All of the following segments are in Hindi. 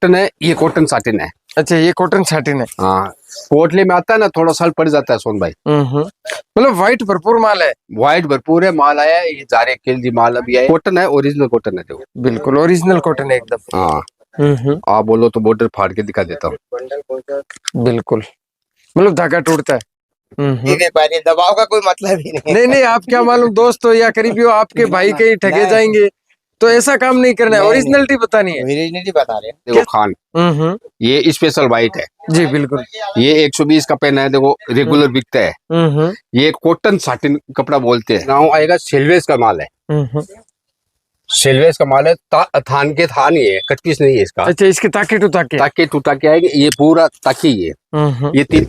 कॉटन है, ये कॉटन साटिन है। अच्छा, ये कॉटन साटिन है। हाँ, कोटले में आता है ना, थोड़ा साल पड़ जाता है सोन भाई। मतलब व्हाइट भरपूर माल है। व्हाइट भरपूर है, माल आया है, ये जारे केल्जी माल अभी आया। कॉटन है, ओरिजिनल कॉटन है देखो। बिल्कुल ओरिजिनल कॉटन है एकदम। हाँ, आप बोलो तो बॉर्डर फाड़ के दिखा देता हूँ। बिल्कुल, मतलब धागा टूटता है। ये व्यापारी दबाव का कोई मतलब ही नहीं। नहीं नहीं, आप क्या मालूम दोस्त हो या करीबी हो, आपके भाई कहीं ठगे जाएंगे, तो ऐसा काम नहीं करना है, ओरिजिनलिटी बतानी है। ओरिजिनलिटी बता रहे हैं। देखो खान, ये स्पेशल व्हाइट है जी बिल्कुल। ये 120 का पेन है, देखो रेगुलर बिकता है। ये कॉटन साटिन कपड़ा बोलते हैं। नाउ आएगा सिल्वेस का माल है। सिल्वेस का माल है, थान के थान ही है, कट पीस नहीं है इसका। अच्छा, इसके ताके टू ताके ताके टू ताके आएगी, ये पूरा ताकी है। ये 3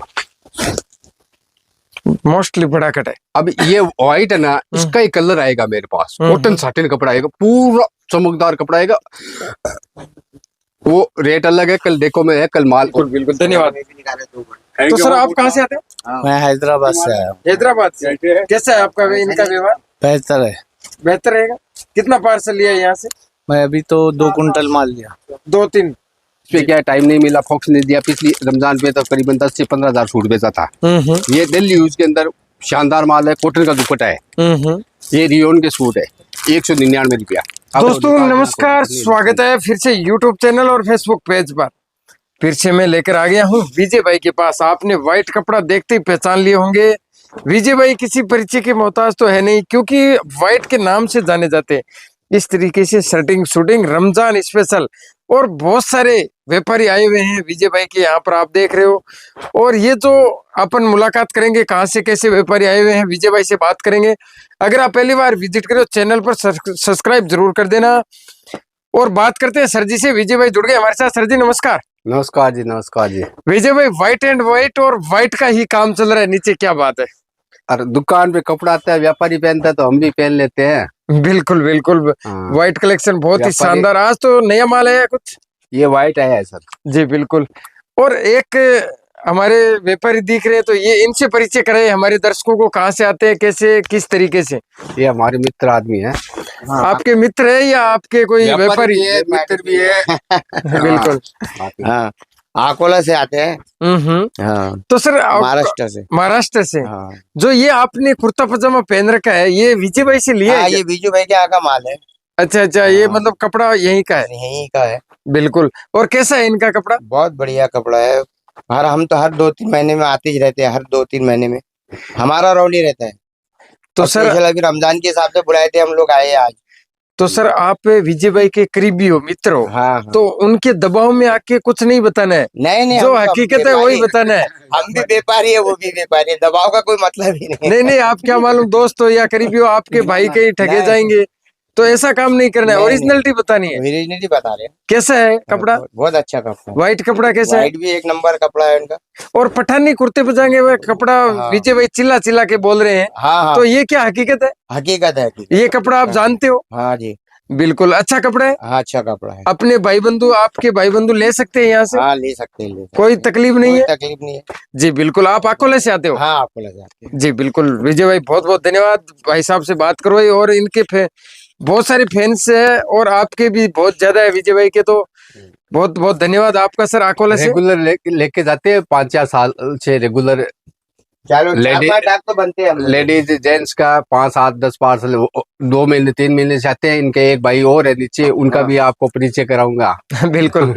मोस्टली बड़ा कट है। अब ये व्हाइट है ना, इसका ही कलर आएगा मेरे पास। कॉटन साटिन कपड़ा आएगा, पूरा चमकदार कपड़ा आएगा। वो रेट अलग है, कल देखो में है, कल माल। बिल्कुल धन्यवाद। तो सर आप कहाँ से आते हैं? मैं हैदराबाद से आया हूँ। हैदराबाद से। कैसा है आपका इनका व्यवहार? बेहतर है। बेहतर रहेगा। कितना पार्सल लिया यहाँ से? मैं अभी तो 2 कुंटल माल लिया। 2-3। पे क्या टाइम नहीं मिला, फोक्स नहीं दिया। पिछली रमजान पे तो करीबन 10 से 15 हजार सूट बेचा था। ये दिल्ली यूज के अंदर शानदार माल है, कॉटन का दुपट्टा है। ये रियोन के सूट है, 199 रुपया। दोस्तों नमस्कार, स्वागत है फिर से यूट्यूब चैनल और फेसबुक पेज पर। फिर से मैं लेकर आ गया हूँ विजय भाई के पास। आपने व्हाइट कपड़ा देखते ही पहचान लिए होंगे। विजय भाई किसी परिचय के मोहताज तो है नहीं, क्योंकि व्हाइट के नाम से जाने जाते हैं। इस तरीके से शर्टिंग शूटिंग रमजान स्पेशल और बहुत सारे व्यापारी आए हुए हैं विजय भाई के यहाँ पर, आप देख रहे हो। और ये जो अपन मुलाकात करेंगे, कहाँ से कैसे व्यापारी आए हुए हैं, विजय भाई से बात करेंगे। अगर आप पहली बार विजिट करो चैनल पर सब्सक्राइब जरूर कर देना। और बात करते हैं सर जी से। विजय भाई जुड़ गए हमारे साथ। सर जी नमस्कार। नमस्कार जी, नमस्कार जी। विजय भाई व्हाइट एंड व्हाइट और व्हाइट का ही काम चल रहा है नीचे, क्या बात है? और दुकान पे कपड़ा आता है, व्यापारी पहनता है तो हम भी पहन लेते हैं। बिल्कुल बिल्कुल। व्हाइट कलेक्शन बहुत ही शानदार। आज तो नया माल है कुछ? ये व्हाइट आया है सर जी बिल्कुल। और एक हमारे व्यापारी दिख रहे हैं, तो ये इनसे परिचय कराए हमारे दर्शकों को। कहाँ से आते हैं, कैसे किस तरीके से? ये हमारे मित्र आदमी है। आपके मित्र है या आपके कोई व्यापारी? मित्र भी है। बिल्कुल। हाँ, अकोला से आते हैं। हाँ। तो सर महाराष्ट्र से। महाराष्ट्र से। हाँ। जो ये आपने कुर्ता पजामा पहन रखा है, ये विजय भाई से लिया है? ये विजय भाई के यहाँ का माल है। अच्छा अच्छा, ये मतलब कपड़ा यहीं का है? यहीं का है। बिल्कुल। और कैसा है इनका कपड़ा? बहुत बढ़िया कपड़ा है। हम तो हर 2-3 महीने में आते ही रहते हैं। हर 2-3 महीने में हमारा रौली रहता है। तो सर अभी रमजान के हिसाब से बुलाए थे, हम लोग आए आज। तो सर आप विजय भाई के करीबी हो, मित्र हो। हाँ। तो उनके दबाव में आके कुछ नहीं बताना है। नहीं, जो हकीकत है वही बताना है। हम भी व्यापारी है, वो भी व्यापारी है, दबाव का कोई मतलब ही नहीं। नहीं नहीं, आप क्या मालूम दोस्त हो या करीबी हो, आपके भाई कहीं ठगे जाएंगे, तो ऐसा काम नहीं करना है। ओरिजिनलिटी बतानी है। ओरिजिनलिटी बता रहे हैं। कैसा है कपड़ा? बहुत अच्छा कपड़ा। व्हाइट कपड़ा कैसा है? व्हाइट भी 1 नंबर कपड़ा है इनका। और पठानी कुर्ते पजामे में कपड़ा विजय भाई चिल्ला चिल्ला के बोल रहे हैं। हाँ। तो ये क्या हकीकत है? हकीकत है। ये कपड़ा आप जानते हो? हाँ जी बिल्कुल। अच्छा कपड़ा है। हाँ, अच्छा कपड़ा है। अपने भाई बंधु, आपके भाई बंधु ले सकते हैं यहाँ से? हाँ, ले सकते हैं। कोई तकलीफ नहीं है? तकलीफ नहीं है जी बिल्कुल। आप अकोले से आते हो? हाँ, अकोला से आते हैं। जी बिल्कुल। विजय भाई बहुत बहुत धन्यवाद, भाई साहब से बात करवाई। और इनके बहुत सारे फैंस है और आपके भी बहुत ज्यादा है विजय भाई के, तो बहुत बहुत धन्यवाद आपका सर। अकोला से रेगुलर लेके जाते हैं, 5-4 साल से रेगुलर। चलो, लेडीज तो बनते हैं। लेडीज जेंट्स का 5-7-10 पार्सल 2 महीने 3 महीने से आते हैं। इनके एक भाई और है नीचे, उनका भी आपको परिचय कराऊंगा। बिल्कुल।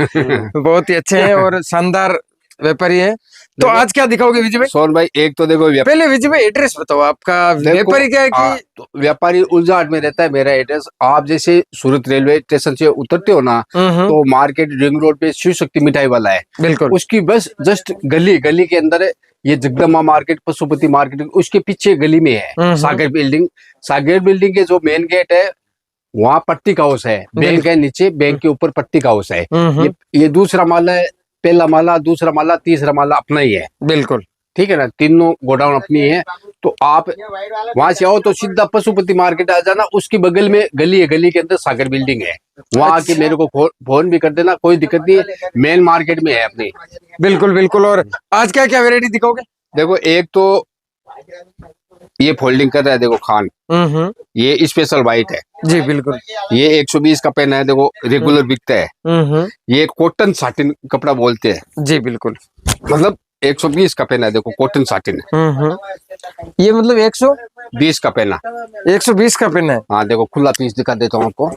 बहुत ही अच्छे हैं और शानदार व्यापारी हैं। तो आज क्या दिखाओगे विजय भाई? सोन भाई, एक तो देखो पहले विजय भाई एड्रेस बताओ आपका। व्यापारी क्या है कि तो व्यापारी उलझाट में रहता है। मेरा एड्रेस, आप जैसे सूरत रेलवे स्टेशन से उतरते हो ना, तो मार्केट रिंग रोड पे शिव शक्ति मिठाई वाला है। बिल्कुल। उसकी बस जस्ट गली के अंदर है। ये जगदम्बा मार्केट, पशुपति मार्केट, उसके पीछे गली में है सागर बिल्डिंग। सागर बिल्डिंग के जो मेन गेट है, वहाँ पट्टी का हाउस है। बैंक है नीचे, बैंक के ऊपर पट्टी का हाउस है। ये दूसरा माला है, पहला माला, दूसरा माला, तीसरा माला अपना ही है। बिल्कुल ठीक है ना, तीनों गोडाउन अपनी है। तो आप वहां से आओ तो सीधा पशुपति मार्केट आ जाना, उसके बगल में गली है, गली के अंदर सागर बिल्डिंग है। वहां आके मेरे को फोन भी कर देना, कोई दिक्कत नहीं है। मेन मार्केट में है अपनी। बिल्कुल बिल्कुल। और आज क्या क्या वेरायटी दिखाओगे? देखो, एक तो ये फोल्डिंग कर रहा है देखो खान, ये स्पेशल व्हाइट है जी बिल्कुल। ये 120 का पेन है देखो, रेगुलर बिकता है। ये कॉटन साटिन कपड़ा बोलते हैं, जी बिल्कुल। मतलब 120 का पेन है देखो, कॉटन साटिन है। ये मतलब 20 का पेन है, 120 का पेन है। हाँ देखो खुला पीस दिखा देता हूँ आपको।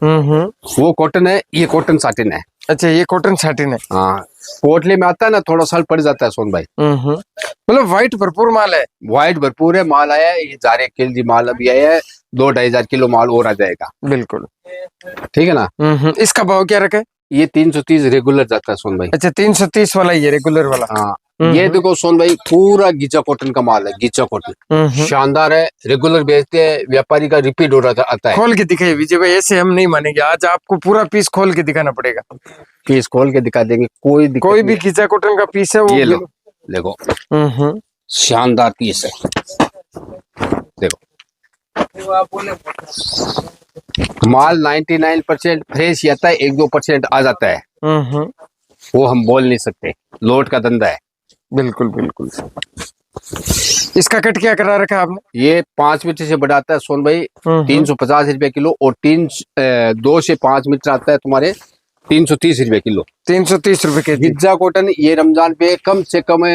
वो कॉटन है, ये कॉटन साटिन है। अच्छा, ये कॉटन साटिन है। हाँ, कोटले में आता है ना, थोड़ा साल पड़ जाता है सोन भाई। मतलब व्हाइट भरपूर माल है। व्हाइट भरपूर है, माल आया है, ये 4 kg माल अभी आया है, 2-2.5 किलो माल और आ जाएगा। बिल्कुल ठीक है ना। इसका भाव क्या रखा है? ये 330 रेगुलर जाता है सोन भाई। अच्छा, 330 वाला ये रेगुलर वाला। हाँ, ये देखो सोन भाई पूरा गीचा कॉटन का माल है, गीचा कॉटन शानदार है, रेगुलर बेचते हैं, व्यापारी का रिपीट हो रहा आता है। खोल के दिखाइए विजय भाई, ऐसे हम नहीं मानेंगे, आज आपको पूरा पीस खोल के दिखाना पड़ेगा। पीस खोल के दिखा देंगे, कोई भी गीचा कॉटन का पीस है वो, ये लो देखो, शानदार पीस है देखो। माल 99% फ्रेश आता है, 1-2% आ जाता है, वो हम बोल नहीं सकते, लोट का धंधा है। बिल्कुल बिल्कुल। इसका कट क्या करा रखा है आपने? ये 5 मीटर से बढ़ाता है सोन भाई 350 रुपए किलो, और 2 से 5 मीटर आता है तुम्हारे 330 रुपए किलो। 330 रुपए के गिज्जा कॉटन ये रमजान पे कम से कम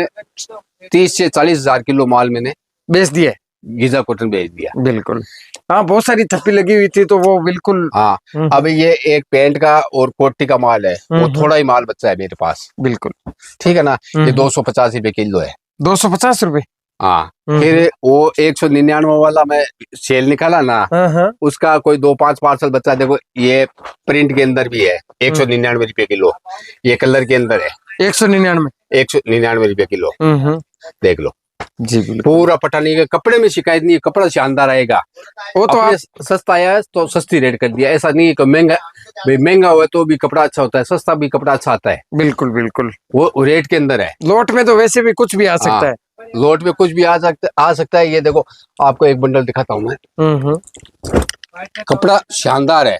30 से 40 हजार किलो माल मैंने बेच दिया, गिज्जा कॉटन बेच दिया। बिल्कुल। हाँ, बहुत सारी थप्पी लगी हुई थी तो वो बिल्कुल। हाँ, अब ये एक पैंट का और कोटी का माल है, वो थोड़ा ही माल बचा है मेरे पास। बिल्कुल ठीक है ना, ये 250 रुपए किलो है। 250 रुपए। हाँ, फिर वो 199 वाला मैं सेल निकाला ना, उसका कोई 2-5 पार्सल बचा। देखो ये प्रिंट के अंदर भी है, 199 रुपए किलो, ये कलर के अंदर है 199 रुपए किलो, देख लो जी बिल्कुल। पूरा पठानी के कपड़े में शिकायत नहीं है, कपड़ा शानदार आएगा। वो तो आपने सस्ता आया है तो सस्ती रेट कर दिया, ऐसा नहीं है कि महंगा हुआ तो भी कपड़ा अच्छा होता है, सस्ता भी कपड़ा अच्छा आता है। बिल्कुल बिल्कुल, वो रेट के अंदर है। लोट में तो वैसे भी कुछ भी आ सकता है, लोट में कुछ भी आ सकता है। ये देखो आपको एक बंडल दिखाता हूँ मैं, कपड़ा शानदार है।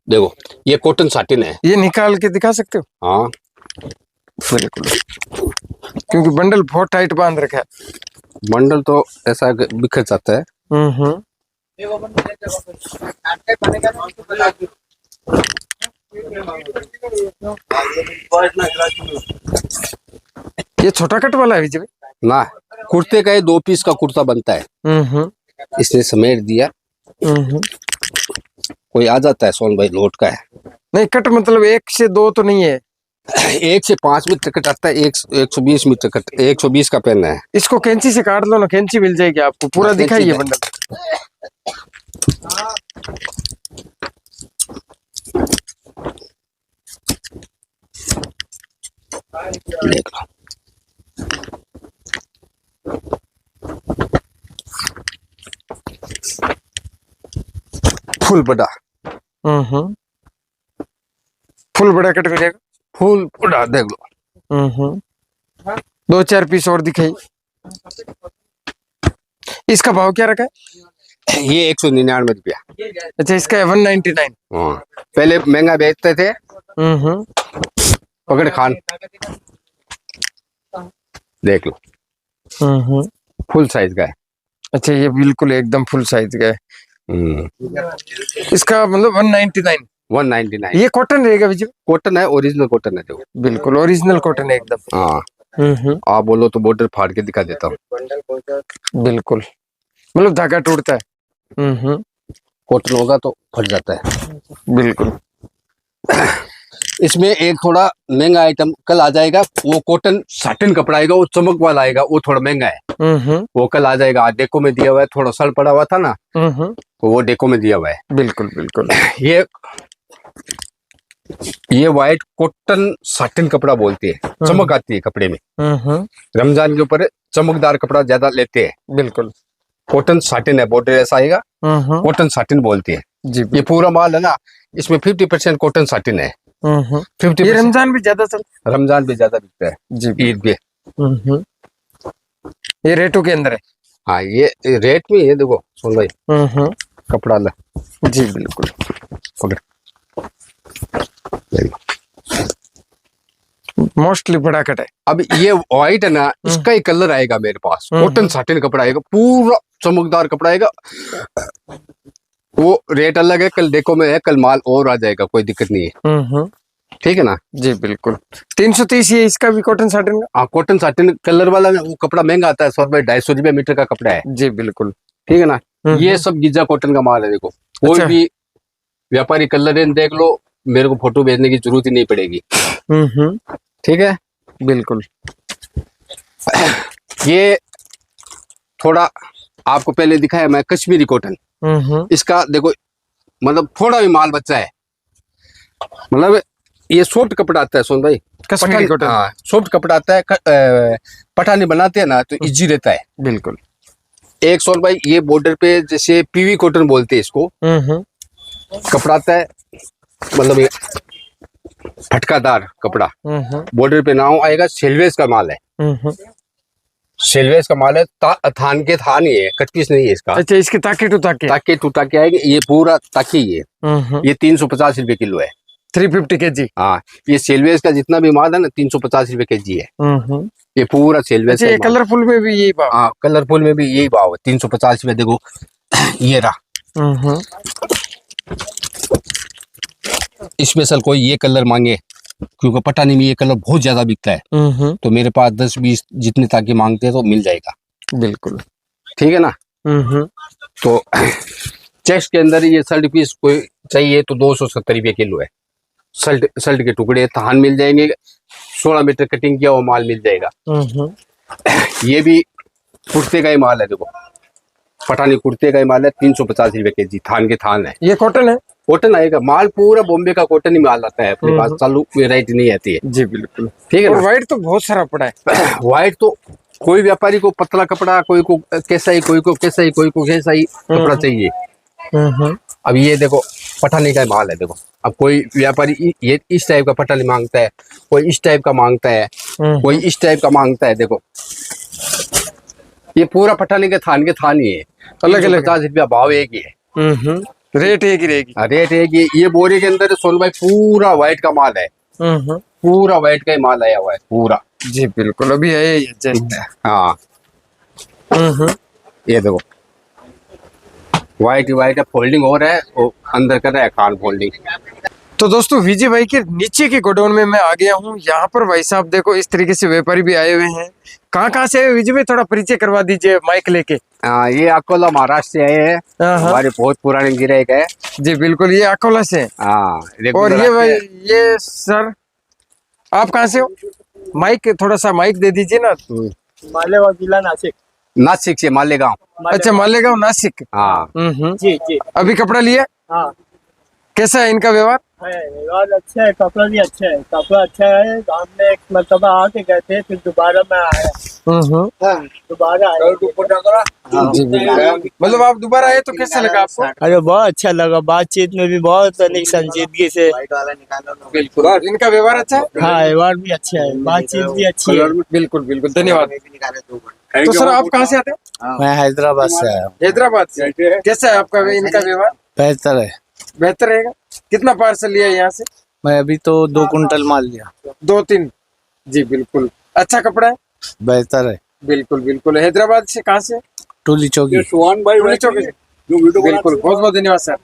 देखो ये कॉटन साटिन है, ये निकाल के दिखा सकते हो? हाँ बिल्कुल, क्योंकि बंडल बहुत टाइट बांध रखा है। बंडल तो ऐसा बिखर जाता है। ये छोटा कट वाला है विजय ना, कुर्ते का 2 पीस का कुर्ता बनता है, इसने समेट दिया। कोई आ जाता है सोन भाई, लोट का है। नहीं, कट मतलब 1 से 2 तो नहीं है, 1 से 5 मीटर कट आता है, 120 मीटर कट, 120 का पेन है। इसको कैंची से काट लो ना, कैंची मिल जाएगी आपको। पूरा दिखाइए बंडल। देख लो फुल बड़ा, फुल बड़ा कट मिलेगा, फुल बड़ा देख लो। 2-4 पीस और दिखाइए। इसका भाव क्या रखा है? ये 199 रुपया। अच्छा, इसका 199। हाँ, पहले महंगा बेचते थे। पकड़ खान, देख लो फुल साइज का है। अच्छा, ये बिल्कुल एकदम फुल साइज का है। इसका मतलब 199। ये कॉटन रहेगा विजय? कॉटन है, ओरिजिनल कॉटन है। देखो बिल्कुल ओरिजिनल कॉटन है एकदम। हाँ, आप बोलो तो बॉर्डर फाड़ के दिखा देता हूँ। बिल्कुल, मतलब धागा टूटता है। कॉटन होगा तो फट जाता है। बिल्कुल। इसमें एक थोड़ा महंगा आइटम कल आ जाएगा, वो कॉटन साटिन कपड़ा आएगा, वो चमक वाला आएगा, वो थोड़ा महंगा है। वो कल आ जाएगा। आज डेको में दिया हुआ है, थोड़ा सल पड़ा हुआ था ना, तो वो डेको में दिया हुआ है। बिल्कुल बिल्कुल। ये व्हाइट कॉटन साटिन कपड़ा बोलते हैं, चमक आती है कपड़े में। रमजान के ऊपर चमकदार कपड़ा ज्यादा लेते हैं। बिल्कुल, कॉटन साटिन है, बॉर्डर ऐसा आएगा, कॉटन साटिन बोलते हैं जी। ये पूरा माल है ना, इसमें 50% कॉटन साटिन है। 50%। ये रमजान भी ज्यादा रमजान भी ज्यादा बिकता है जी, ईद पे। ये रेटों के अंदर है। हाँ, ये रेट में है। देखो सुन भाई, कपड़ा ला जी बिल्कुल। पकड़, मोस्टली बड़ा कट है। अब ये व्हाइट है ना, इसका ही कलर आएगा मेरे पास, कॉटन साटिन कपड़ा आएगा, पूरा चमकदार कपड़ा आएगा, वो रेट अलग है। कल देखो में है, कल माल और आ जाएगा, कोई दिक्कत नहीं है। ठीक है ना जी बिल्कुल। 330 ये इसका भी कॉटन साटन का। हाँ, कॉटन साटिन कलर वाला में वो कपड़ा महंगा आता है, 100-250 मीटर का कपड़ा है। जी बिल्कुल। ठीक है ना। ये सब गिजा कॉटन का माल है। देखो कोई अच्छा। भी व्यापारी कलर रेंज देख लो, मेरे को फोटो भेजने की जरूरत ही नहीं पड़ेगी। ठीक है, बिल्कुल। ये थोड़ा आपको पहले दिखाया मैं कश्मीरी कॉटन। इसका देखो मतलब थोड़ा भी माल बचा है, मतलब ये सॉफ्ट कपड़ा आता है सोन भाई, कश्मीरी कॉटन। हाँ सॉफ्ट कपड़ा आता है। पठानी बनाते हैं ना तो इजी रहता है। बिल्कुल। एक सोन भाई ये बॉर्डर पे जैसे पीवी कॉटन बोलते हैं इसको, कपड़ा आता है, मतलब ये फटकादार कपड़ा। बॉर्डर पे नाम आएगा, सेलवेज का माल है। सेलवेज का माल है, थान के थान ही है, कटपीस नहीं है इसका। अच्छा, इसके ताके टू ताके। ताके टू ताके आएंगे, ये पूरा ताके ही है। ये 350 रुपए किलो है। 350 kg। हाँ, ये सेलवेज का जितना भी माल है ना 350 रुपए केजी है। ये पूरा सेलवेज। अच्छा, ये कलरफुल में भी यही भाव? हाँ, कलरफुल में भी यही भाव है, 350 रुपए। देखो ये रहा। स्पेशल कोई ये कलर मांगे, क्योंकि पठानी में ये कलर बहुत ज्यादा बिकता है, तो मेरे पास 10-20 जितने ताकि मांगते हैं तो मिल जाएगा। बिल्कुल। ठीक है ना। तो चेस्ट के अंदर ये शर्ट पीस कोई चाहिए तो 270 रुपए किलो है। शर्ट के टुकड़े थान मिल जाएंगे, 16 मीटर कटिंग किया हुआ माल मिल जाएगा। ये भी कुर्ते का ही माल है। देखो पठानी कुर्ते का ही माल है, 350 रुपए केजी, थान के थान है। ये कॉटन है? कॉटन आएगा माल, पूरा बॉम्बे का कॉटन ही माल आता है अपने पास, चालू वेराइटी नहीं आती है। जी बिल्कुल। ठीक है और ना। व्हाइट तो बहुत सारा पड़ा है। व्हाइट तो कोई व्यापारी को पतला कपड़ा, कोई को कैसा ही, कोई को कैसा ही, कोई को कैसा ही कपड़ा चाहिए। अब ये देखो पठानी का माल है। देखो अब कोई व्यापारी ये इस टाइप का पठानी मांगता है, कोई इस टाइप का मांगता है, कोई इस टाइप का मांगता है। देखो ये पूरा पठानी के थान ही है, अलग अलग 50 रुपया भाव एक ही है। रेट एक ही रहेगी। रेट एक ही। ये बोरे के अंदर सोन भाई पूरा व्हाइट का माल है, पूरा व्हाइट का ही माल आया हुआ है पूरा। जी बिल्कुल। अभी है ये जस्ट। हाँ ये देखो व्हाइट है, फोल्डिंग हो रहा है, वो अंदर कर रहा है कान फोल्डिंग। तो दोस्तों विजय भाई के नीचे के गोडाउन में मैं आ गया हूँ। यहाँ पर भाई साहब देखो इस तरीके से व्यापारी भी आए हुए हैं। कहाँ से आए हुए विजय भाई, थोड़ा परिचय करवा दीजिए माइक लेके। ये अकोला महाराष्ट्र से आए हैं, हमारे बहुत पुराने गिरायक है। जी बिल्कुल, ये अकोला से। हाँ। और ये भाई, ये सर आप कहाँ से हो? माइक थोड़ा सा माइक दे दीजिए ना। मालेगांव जिला नासिक। नासिक से मालेगांव। अच्छा, मालेगांव नासिक। हाँ। जी जी। अभी कपड़ा लिया? हाँ। कैसा है इनका व्यवहार? व्यवहार अच्छा है, कपड़ा भी अच्छा है, कपड़ा अच्छा है। गाँव में एक मरतबा आके गए थे, फिर दोबारा मैं आया। दोबारा आया। जी बिल्कुल। मतलब आप दोबारा आए तो कैसा लगा आपको? अरे बहुत अच्छा लगा, बातचीत में भी बहुत अधिक संजीदगी से। बिल्कुल। और इनका व्यवहार अच्छा है? हाँ, व्यवहार भी अच्छा है, बातचीत भी अच्छी है। बिल्कुल बिल्कुल, धन्यवाद। तो सर आप कहाँ से आते हैं? मैं हैदराबाद से आया हूँ। हैदराबाद से। कैसा है आपका इनका व्यवहार? बेहतर है। बेहतर रहेगा। कितना पार्सल लिया यहाँ से? मैं अभी तो 2 कुंटल माल लिया। 2-3। जी बिल्कुल, अच्छा कपड़ा है। बेहतर है। बिल्कुल बिल्कुल। हैदराबाद से कहाँ से? टूली चौकी। टूली चौकी से। बिल्कुल, बहुत बहुत धन्यवाद सर।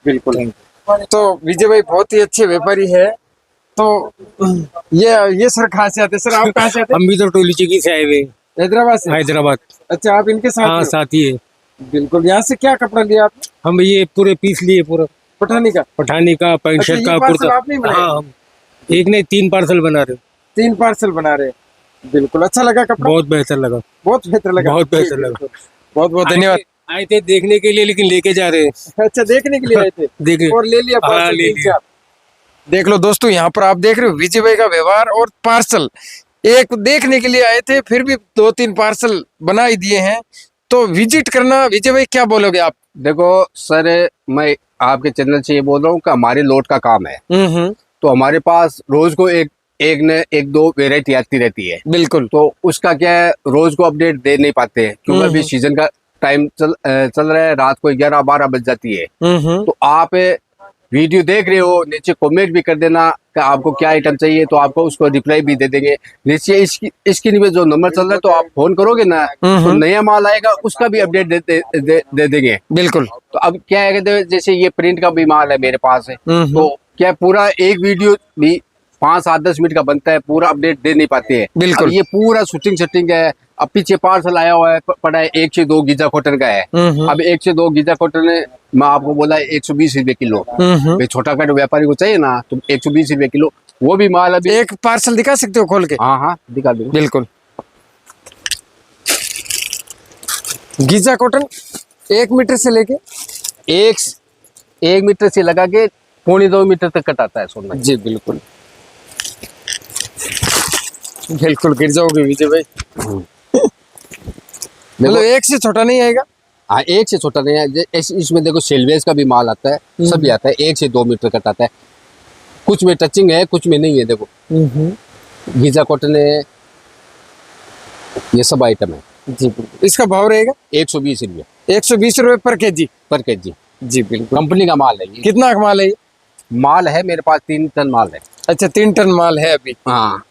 बिल्कुल। तो विजय भाई बहुत ही अच्छे व्यापारी है। तो ये सर कहाँ से आते? सर आप कहाँ से आते? हम भी तो टोली चौकी से आए हुए। हैदराबाद से। हैदराबाद। अच्छा, आप इनके साथ? हाँ, साथ ही है। बिल्कुल। यहाँ से क्या कपड़ा लिया आपने? हम ये पूरे पीस लिए, पूरा पठानी का। पठानी का, पैंट अच्छा, शर्ट ये का, पार्सल कुर्ता। आप नहीं बनाए? हाँ, हम एक नहीं 3 पार्सल बना रहे। 3 पार्सल बना रहे। बिल्कुल, अच्छा लगा कपड़ा? बहुत बेहतर लगा। बहुत बेहतर लगा। बहुत बेहतर लगा। बहुत बहुत धन्यवाद। आए थे देखने के लिए, लेकिन लेके जा रहे हैं। अच्छा, देखने के लिए आए थे? देखिए। और ले लिया हाँ, पार्सल? ले लिया। देख लो दोस्तों, यहाँ पर आप देख रहे हो विजय भाई का व्यवहार और पार्सल। एक देखने के लिए आए थे, फिर भी 2-3 पार्सल बना ही दिए हैं। तो विजिट करना। विजय भाई क्या बोलोगे आप? देखो सर, मैं आपके चैनल से ये बोल रहा हूँ कि हमारे लोट का काम है, तो हमारे पास रोज को एक दो वेराइटी आती रहती है। बिल्कुल। तो उसका क्या है, रोज को अपडेट दे नहीं पाते हैं, क्योंकि अभी सीजन का टाइम चल रहा है, रात को 11-12 बज जाती है। तो आप वीडियो देख रहे हो नीचे कमेंट भी कर देना कि आपको क्या आइटम चाहिए, तो आपको उसको रिप्लाई भी दे देंगे। नीचे स्क्रीन पे जो नंबर चल रहा है, तो आप फोन करोगे ना तो नया माल आएगा, उसका भी अपडेट दे देंगे। बिल्कुल। तो अब क्या है कि जैसे ये प्रिंट का भी माल है मेरे पास है, तो क्या पूरा एक वीडियो भी 5, 7, 10 मिनट का बनता है, पूरा अपडेट दे नहीं पाते हैं। बिल्कुल। अब ये पूरा शूटिंग सेटिंग है। अब पीछे पार्सल आया हुआ है, पड़ा है 1 से 2 गीजा कॉटन का है। अब 1 से 2 गीजा कॉटन मैं आपको बोला है 120 रुपए किलो। भाई छोटा काट व्यापारी को चाहिए ना, तो 120 रुपए किलो वो भी माल अभी। एक पार्सल दिखा सकते हो खोल के? हाँ हाँ दिखा दूंगा। बिल्कुल। गीजा कॉटन 1 मीटर से लेके 1 मीटर से लगा के 1.25 मीटर तक कटाता है सोना जी। बिल्कुल बिल्कुल गिर जाओगे विजय भाई। मतलब 1 से छोटा नहीं आएगा? हाँ 1 से छोटा नहीं है। इसमें देखो सिल्वेज का भी माल आता है, सभी आता है। 1 से 2 मीटर कटाता है, कुछ में टचिंग है कुछ में नहीं है। देखो गीजा कॉटन है, ये सब आइटम है जी। बिल्कुल। इसका भाव रहेगा 120 रुपये 120 रुपए पर केजी। पर केजी जी बिल्कुल। कंपनी का माल है ये। कितना माल है ये? माल है मेरे पास 3 टन माल है। अच्छा 3 टन माल है अभी। हाँ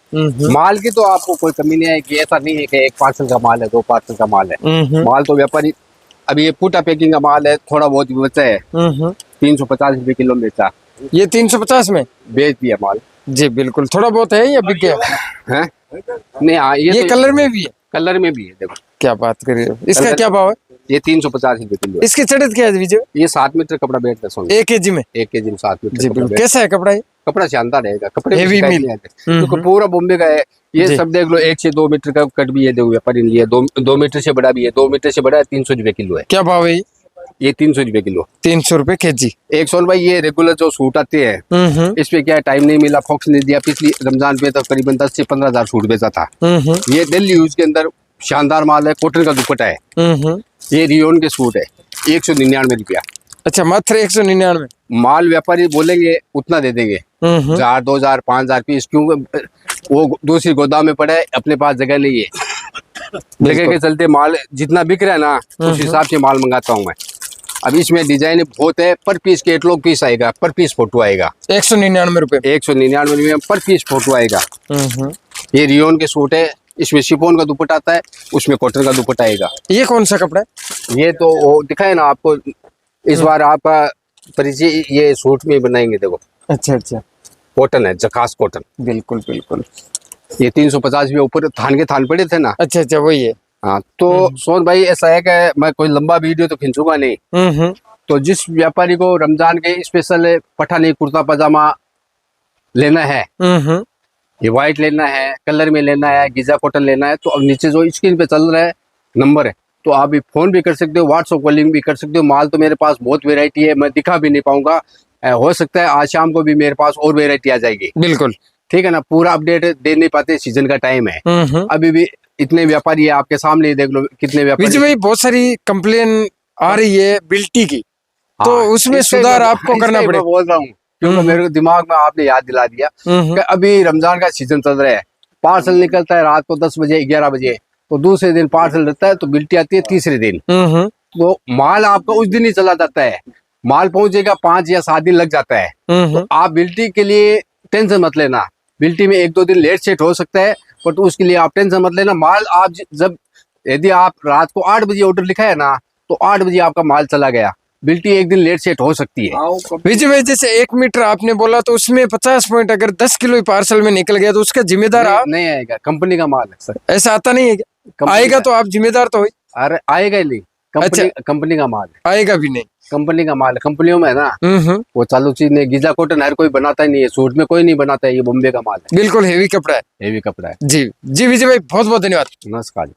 माल की तो आपको कोई कमी नहीं आएगी। ऐसा नहीं है कि 1 पार्सल का माल है 2 पार्सल का माल है। माल तो व्यापारी अभी ये फूटा पैकिंग का माल है, थोड़ा बहुत भी बचा है। 350 रुपए किलो बेचा, ये 350 में बेच दिया माल। जी बिल्कुल। थोड़ा बहुत है या बिक गया है? नहीं हाँ ये तो कलर में भी है? कलर में भी है। देखो क्या बात कर रहे हो। इसका क्या भाव है? ये 350 रुपए किलो है। इसकी चढ़त क्या है विजय? ये 7 मीटर कपड़ा बैठता है सोना। 1 केजी में? 1 केजी में 7 मीटर जी कपड़ा बिल्कुल। बैठता कैसा है कपड़ा ये? है। कपड़ा शानदार रहेगा, कपड़े में Heavy शिकायत mill। नहीं आती। क्योंकि पूरा बॉम्बे का है ये जी। सब। देख लो 1 से 2 मीटर का कट भी है, देखो व्यापारी ने लिया। 2 मीटर से बड़ा भी है, 2 मीटर से बड़ा है 300 रुपए किलो है। क्या भाव है ये 300 रुपए किलो। 300 रुपए केजी। 100 भाई ये रेगुलर जो सूट आते हैं, इस पे क्या है टाइम नहीं मिला, फोक्स नहीं दिया। पिछली रमजान पे तो करीबन 10 से 15 हजार सूट बेचा था। ये डेली यूज के अंदर शानदार माल है, कॉटन का दुपट्टा है। ये रियोन के सूट है 199 रुपया। अच्छा मात्र 199। माल व्यापारी बोलेंगे उतना दे देंगे, 1000, 2000, 5000 पीस। क्यों वो दूसरी गोदाम में पड़ा है, अपने पास जगह नहीं है। जगह के चलते माल जितना बिक रहा है ना, उस हिसाब से माल मंगाता हूँ मैं। अब इसमें डिजाइन बहुत है, पर पीस कैटलॉग पीस आएगा, पर पीस फोटो आएगा। 199 रुपए। 199 रुपये पर पीस फोटो आएगा। ये रियोन के सूट है, इसमें शिफॉन का दुपट्टा आता है, उसमें कॉटन का दुपट्टा आएगा। ये कौन सा कपड़ा है? ये तो वो दिखाए ना आपको, इस बार आपका परिचय ये सूट में बनाएंगे। देखो अच्छा अच्छा कॉटन है, जकास कॉटन। बिल्कुल बिल्कुल। ये 350 रुपये ऊपर थान के थान पड़े थे ना। अच्छा अच्छा वही है। हाँ तो सोन भाई ऐसा है कि मैं कोई लंबा वीडियो तो खींचूंगा नहीं। तो जिस व्यापारी को रमजान के स्पेशल पठानी कुर्ता पजामा लेना है, ये व्हाइट लेना है, कलर में लेना है, गीजा कॉटन लेना है, तो अब नीचे जो स्क्रीन पे चल रहा है नंबर है, तो आप भी फोन भी कर सकते हो, व्हाट्सएप कॉलिंग भी कर सकते हो। माल तो मेरे पास बहुत वेराइटी है, मैं दिखा भी नहीं पाऊंगा। हो सकता है आज शाम को भी मेरे पास और वेराइटी आ जाएगी। बिल्कुल ठीक है ना, पूरा अपडेट दे नहीं पाते, सीजन का टाइम है। अभी भी इतने व्यापारी है आपके सामने ही, देख लो कितने विजय व्यापारी। भाई बहुत सारी कंप्लेन आ रही है बिल्टी की, तो हाँ, उसमें इसका ही सुधार मैं- आपको इसका करना ही मैं पड़ेगा। बोल रहा हूँ, क्योंकि मेरे दिमाग में आपने याद दिला दिया कि अभी रमजान का सीजन चल रहा है। पार्सल निकलता है रात को 10 बजे 11 बजे, तो दूसरे दिन पार्सल रहता है, तो बिल्टी आती है तीसरे दिन। तो माल आपका उस दिन ही चला जाता है, माल पहुंचेगा 5 या 7 दिन लग जाता है। तो आप बिल्टी के लिए टेंशन मत लेना, बिल्टी में 1-2 दिन लेट सेट हो सकता है, बट उसके लिए आप टेंशन मत लेना। माल आप जब यदि आप रात को 8 बजे ऑर्डर लिखा है ना, तो 8 बजे आपका माल चला गया। बिल्टी 1 दिन लेट सेट हो सकती है। विजय भाई जैसे 1 मीटर आपने बोला, तो उसमें 50 पॉइंट अगर 10 किलो पार्सल में निकल गया, तो उसका जिम्मेदार आप? नहीं आएगा, कंपनी का माल है सर। ऐसा आता नहीं है क्या? कंपनी आएगा का- तो आप जिम्मेदार तो हो। अरे आएगा ही नहीं, कंपनी कंपनी का माल है। आएगा भी नहीं। कंपनी का माल है, कंपनियों में है ना वो चालू चीज नहीं। गीजा कॉटन हर कोई बनाता ही नहीं है, सूट में कोई नहीं बनाता है, ये बॉम्बे का माल है, बिल्कुल हेवी कपड़ा है। हेवी कपड़ा है। जी जी विजय भाई बहुत बहुत धन्यवाद। नमस्कार।